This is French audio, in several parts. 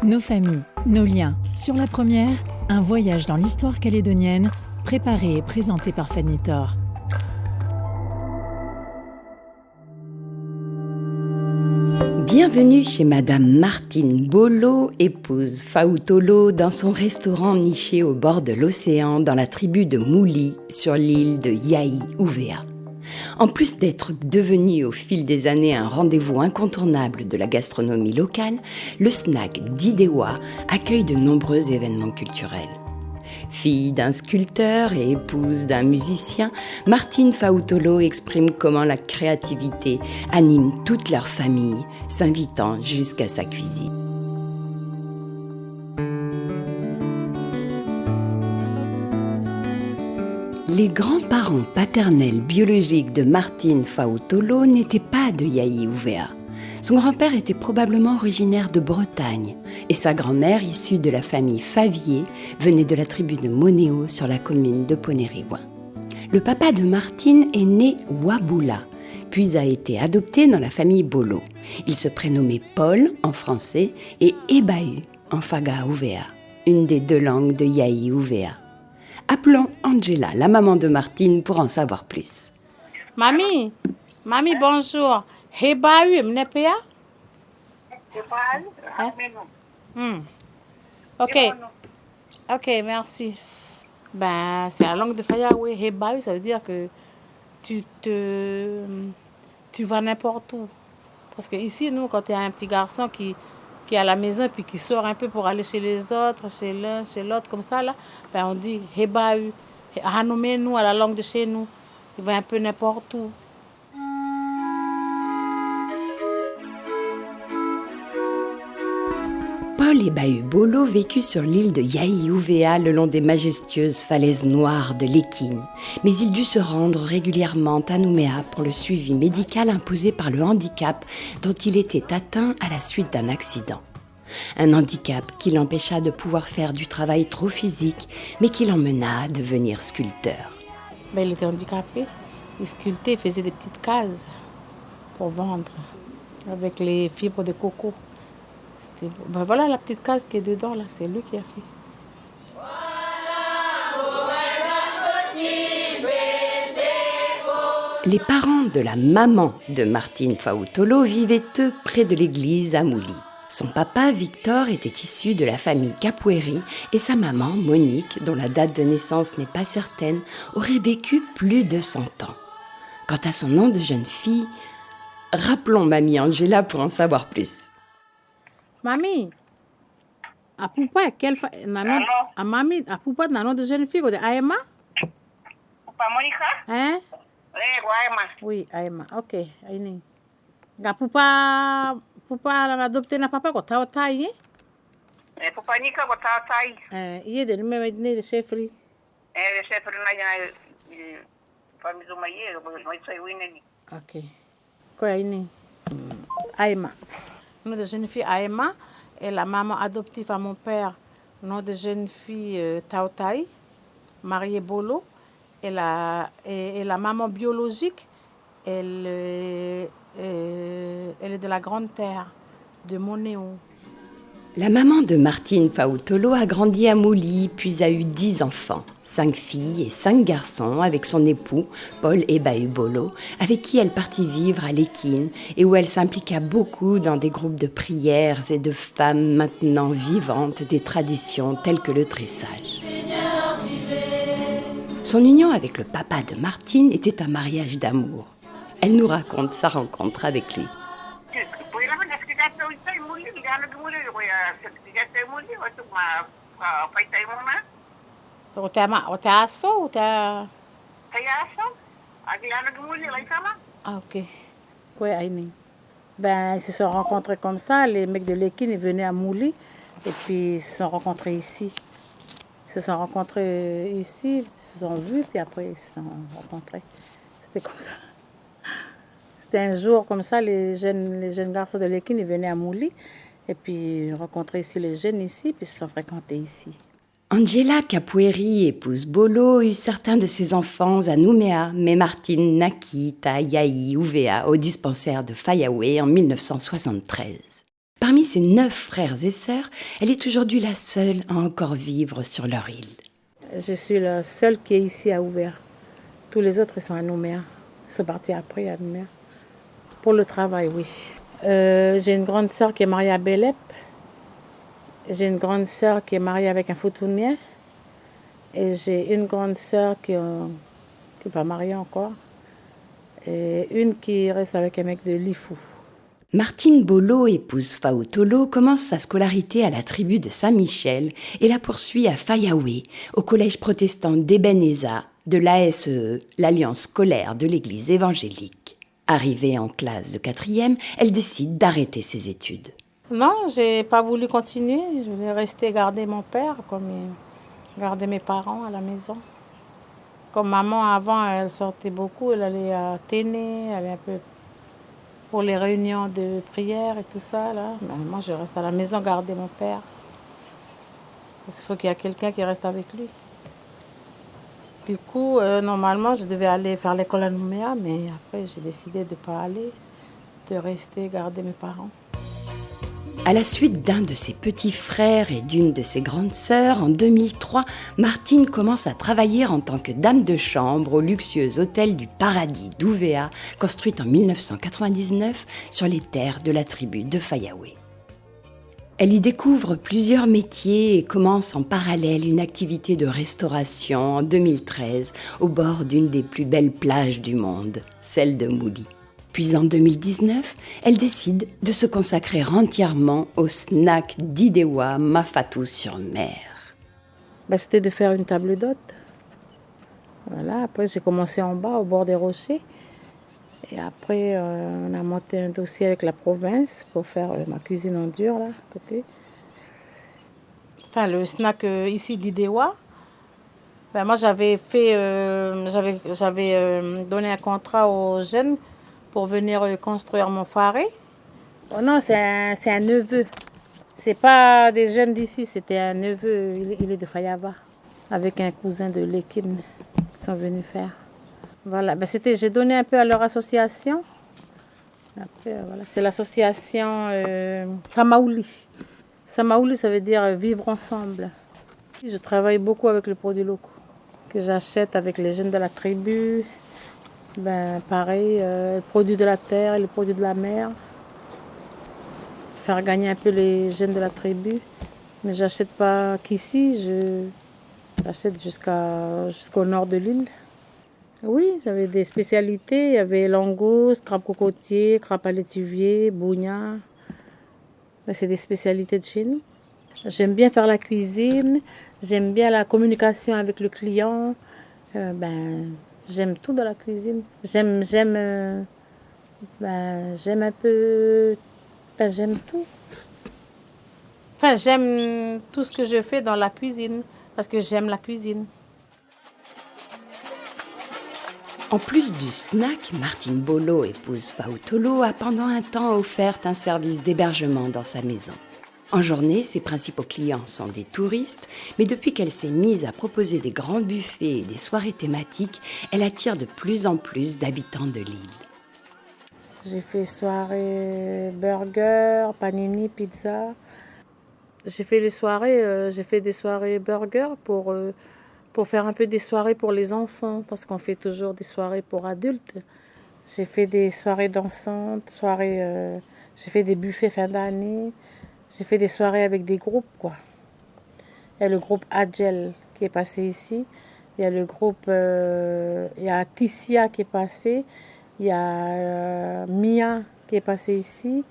Nos familles, nos liens. Sur la première, un voyage dans l'histoire calédonienne, préparé et présenté par Fanny Thor. Bienvenue chez Madame Martine Bolo, épouse Fautolo, dans son restaurant niché au bord de l'océan dans la tribu de Mouli, sur l'île de Yaï-Ouvea. En plus d'être devenu au fil des années un rendez-vous incontournable de la gastronomie locale, le snack d'Idewa accueille de nombreux événements culturels. Fille d'un sculpteur et épouse d'un musicien, Martine Fautolo exprime comment la créativité anime toute leur famille, s'invitant jusqu'à sa cuisine. Les grands-parents paternels biologiques de Martine Fautolo n'étaient pas de Yaï-Ouvea. Son grand-père était probablement originaire de Bretagne et sa grand-mère, issue de la famille Favier, venait de la tribu de Moneo sur la commune de Ponériouin. Le papa de Martine est né Waboula, puis a été adopté dans la famille Bolo. Il se prénommait Paul en français et Ebahu en Fagaouvea, une des deux langues de Yaï-Ouvea. Appelons Angela, la maman de Martine, pour en savoir plus. Mamie, bonjour. Ebahu, mnepea? Ok, merci. Ben, c'est la langue de Fayaoué. Ebahu, ça veut dire que tu vas n'importe où. Parce que ici, nous, quand il y a un petit garçon qui est à la maison et puis qui sort un peu pour aller chez les autres, chez l'un, chez l'autre, comme ça, là, ben on dit Ebahu. Hanome, nous, à la langue de chez nous. Il va un peu n'importe où. Paul Ebahu Bolo vécut sur l'île de Yaï-Ouvea le long des majestueuses falaises noires de l'Équine. Mais il dut se rendre régulièrement à Nouméa pour le suivi médical imposé par le handicap dont il était atteint à la suite d'un accident. Un handicap qui l'empêcha de pouvoir faire du travail trop physique, mais qui l'emmena à devenir sculpteur. Ben, il était handicapé. Il sculptait, il faisait des petites cases pour vendre avec les fibres de coco. Ben voilà la petite case qui est dedans, là, c'est lui qui a fait. Les parents de la maman de Martine Fautolo vivaient eux près de l'église à Mouli. Son papa, Victor, était issu de la famille Capoeiri et sa maman, Monique, dont la date de naissance n'est pas certaine, aurait vécu plus de 100 ans. Quant à son nom de jeune fille, rappelons mamie Angela pour en savoir plus. Mamie, à pourquoi quelle mamie, à pourquoi nom de jeune fille de Aema? Pas Monica? Hein? Aema. Oui, Aema. Ok, aini. Ga pourquoi adopter na papa ko taotai? Papa Nika ko taotai. Iye de me de chefri. Le chefri na ya famille maye, moi sai winni. Ok. Quoi aini? Aema. Nom de jeune fille Aema et la maman adoptive à mon père, nom de jeune fille Taotai, mariée Bolo, et la maman biologique, elle est de la Grande Terre, de Moneo. La maman de Martine Fautolo a grandi à Mouli, puis a eu 10 enfants, 5 filles et 5 garçons avec son époux, Paul Ebahu Bolo, avec qui elle partit vivre à l'Équine et où elle s'impliqua beaucoup dans des groupes de prières et de femmes maintenant vivantes des traditions telles que le tressage. Son union avec le papa de Martine était un mariage d'amour. Elle nous raconte sa rencontre avec lui. Ah, ok. Quoi, Aini? Ben, ils se sont rencontrés comme ça. Les mecs de l'Équine, ils venaient à Mouli. Et puis, ils se sont rencontrés ici. Ils se sont rencontrés ici, ils se sont vus, puis après, ils se sont rencontrés. C'était comme ça. C'était un jour comme ça, les jeunes garçons de l'Équine, ils venaient à Mouli. Et puis, ils rencontraient ici les jeunes ici, puis ils se sont fréquentés ici. Angela Capoeiri, épouse Bolo, eut certains de ses enfants à Nouméa, mais Martine naquit à Yaï-Ouvea, au dispensaire de Fayaoué en 1973. Parmi ses 9 frères et sœurs, elle est aujourd'hui la seule à encore vivre sur leur île. Je suis la seule qui est ici à Ouvéa. Tous les autres ils sont à Nouméa. Ils sont partis après à Nouméa. Pour le travail, oui. J'ai une grande sœur qui est mariée à Belep. J'ai une grande sœur qui est mariée avec un Foutounien. Et j'ai une grande sœur qui n'est pas mariée encore. Et une qui reste avec un mec de Lifou. Martine Bolo, épouse Fao Tolo, commence sa scolarité à la tribu de Saint-Michel et la poursuit à Fayaoué, au collège protestant d'Ebeneza, de l'ASEE, l'Alliance scolaire de l'Église évangélique. Arrivée en classe de 4e, elle décide d'arrêter ses études. Non, j'ai pas voulu continuer. Je voulais rester garder mon père, garder mes parents à la maison. Comme maman, avant, elle sortait beaucoup. Elle allait à Téné, elle allait un peu pour les réunions de prière et tout ça. Là. Mais moi, je reste à la maison garder mon père. Parce qu'il faut qu'il y ait quelqu'un qui reste avec lui. Du coup, normalement, je devais aller faire l'école à Nouméa, mais après, j'ai décidé de ne pas aller, de rester garder mes parents. À la suite d'un de ses petits frères et d'une de ses grandes sœurs, en 2003, Martine commence à travailler en tant que dame de chambre au luxueux hôtel du Paradis d'Ouvéa, construit en 1999 sur les terres de la tribu de Fayaoué. Elle y découvre plusieurs métiers et commence en parallèle une activité de restauration en 2013 au bord d'une des plus belles plages du monde, celle de Mouli. Puis en 2019, elle décide de se consacrer entièrement au snack d'Idewa Mafatou-sur-Mer. C'était de faire une table d'hôte. Voilà. Après, j'ai commencé en bas, au bord des rochers. Et après, on a monté un dossier avec la province pour faire ma cuisine en dur, là, à côté. Enfin, le snack ici d'Idewa. Moi, j'avais donné un contrat aux jeunes pour venir construire mon foiré. Oh non, c'est un neveu. C'est pas des jeunes d'ici, c'était un neveu. Il est de Fayava, avec un cousin de Lekine qui sont venus faire. Voilà, j'ai donné un peu à leur association. Après, voilà. C'est l'association Samaouli. Samaouli, ça veut dire vivre ensemble. Je travaille beaucoup avec les produits locaux que j'achète avec les jeunes de la tribu. Pareil, les produits de la terre et les produits de la mer. Faire gagner un peu les jeunes de la tribu. Mais j'achète pas qu'ici, j'achète jusqu'au nord de l'île. Oui, j'avais des spécialités. Il y avait langouste, crabe cocotier, crabe à l'étuvier, bougna. C'est des spécialités de chez nous. J'aime bien faire la cuisine. J'aime bien la communication avec le client. J'aime tout dans la cuisine. J'aime un peu... j'aime tout. Enfin, j'aime tout ce que je fais dans la cuisine, parce que j'aime la cuisine. En plus du snack, Martine Bolo, épouse Fao Tolo, a pendant un temps offert un service d'hébergement dans sa maison. En journée, ses principaux clients sont des touristes, mais depuis qu'elle s'est mise à proposer des grands buffets et des soirées thématiques, elle attire de plus en plus d'habitants de l'île. J'ai fait soirée burger, panini, pizza. J'ai fait des soirées burger pour faire un peu des soirées pour les enfants, parce qu'on fait toujours des soirées pour adultes. J'ai fait des soirées dansantes, j'ai fait des buffets fin d'année. J'ai fait des soirées avec des groupes, quoi. Il y a le groupe Adjel qui est passé ici. Il y a le groupe... il y a Tissia qui est passé. Il y a Mia qui est passé ici.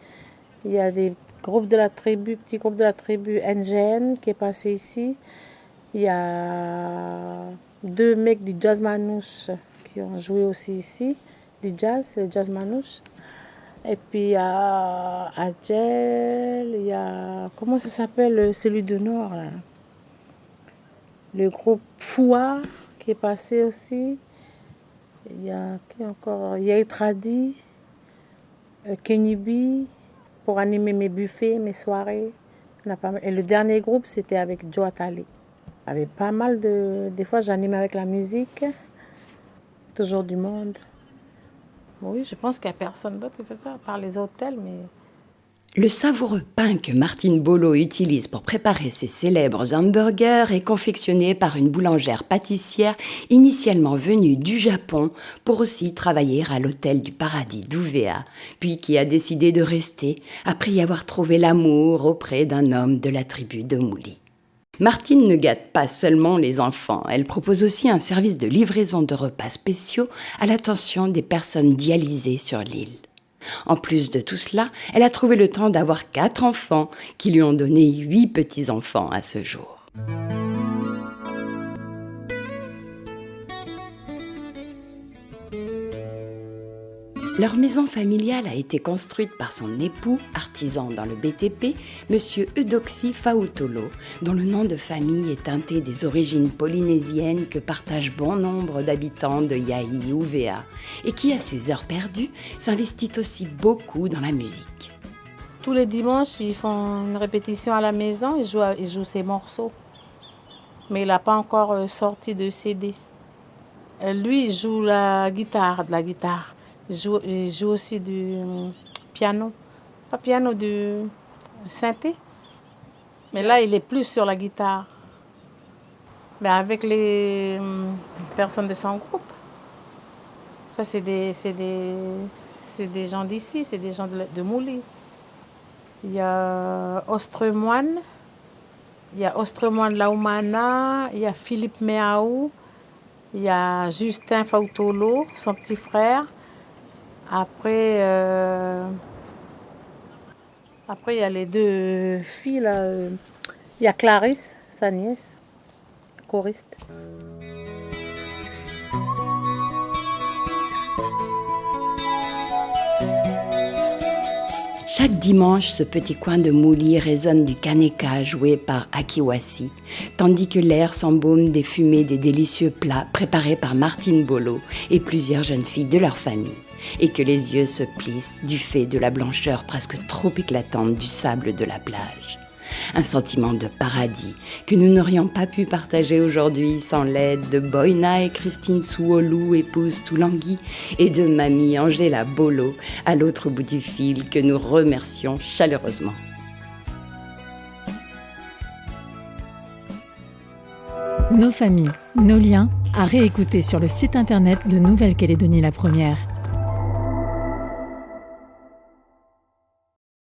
Il y a des groupes de la tribu, petits groupes de la tribu NGN qui est passé ici. Il y a 2 mecs du jazz manouche qui ont joué aussi ici. Du jazz, le jazz manouche. Et puis il y a Adjel, il y a... Comment ça s'appelle celui du Nord là? Le groupe Foua qui est passé aussi. Il y a qui encore? Il y a Etradi, Kenyibi pour animer mes buffets, mes soirées. Et le dernier groupe c'était avec Joe Atali. Il y avait pas mal de... Des fois j'anime avec la musique. Toujours du monde. Oui, je pense qu'il n'y a personne d'autre qui fait ça, à part les hôtels, mais... Le savoureux pain que Martine Bolo utilise pour préparer ses célèbres hamburgers est confectionné par une boulangère pâtissière initialement venue du Japon pour aussi travailler à l'hôtel du Paradis d'Ouvéa, puis qui a décidé de rester après y avoir trouvé l'amour auprès d'un homme de la tribu de Mouli. Martine ne gâte pas seulement les enfants, elle propose aussi un service de livraison de repas spéciaux à l'attention des personnes dialysées sur l'île. En plus de tout cela, elle a trouvé le temps d'avoir 4 enfants qui lui ont donné 8 petits-enfants à ce jour. Leur maison familiale a été construite par son époux, artisan dans le BTP, M. Eudoxie Fautolo, dont le nom de famille est teinté des origines polynésiennes que partagent bon nombre d'habitants de Yaï-Ouvéa, et qui, à ses heures perdues, s'investit aussi beaucoup dans la musique. Tous les dimanches, ils font une répétition à la maison, ils jouent ses morceaux. Mais il n'a pas encore sorti de CD. Lui, il joue de la guitare. Il joue aussi du piano. Pas piano, du synthé. Mais là, il est plus sur la guitare. Mais avec les personnes de son groupe. Ça, c'est des gens d'ici, c'est des gens de Mouli. Il y a Ostremoine, Laumana, il y a Philippe Meaou, il y a Justin Fautolo, son petit frère. Après, il y a les 2 filles, là. Il y a Clarisse, sa nièce, choriste. Chaque dimanche, ce petit coin de Mouli résonne du kaneka joué par Akiwasi, tandis que l'air s'embaume des fumées des délicieux plats préparés par Martine Bolo et plusieurs jeunes filles de leur famille, et que les yeux se plissent du fait de la blancheur presque trop éclatante du sable de la plage. Un sentiment de paradis que nous n'aurions pas pu partager aujourd'hui sans l'aide de Boina et Christine Souolou, épouse Toulangui, et de mamie Angela Bolo, à l'autre bout du fil, que nous remercions chaleureusement. Nos familles, nos liens, à réécouter sur le site internet de Nouvelle-Calédonie la Première.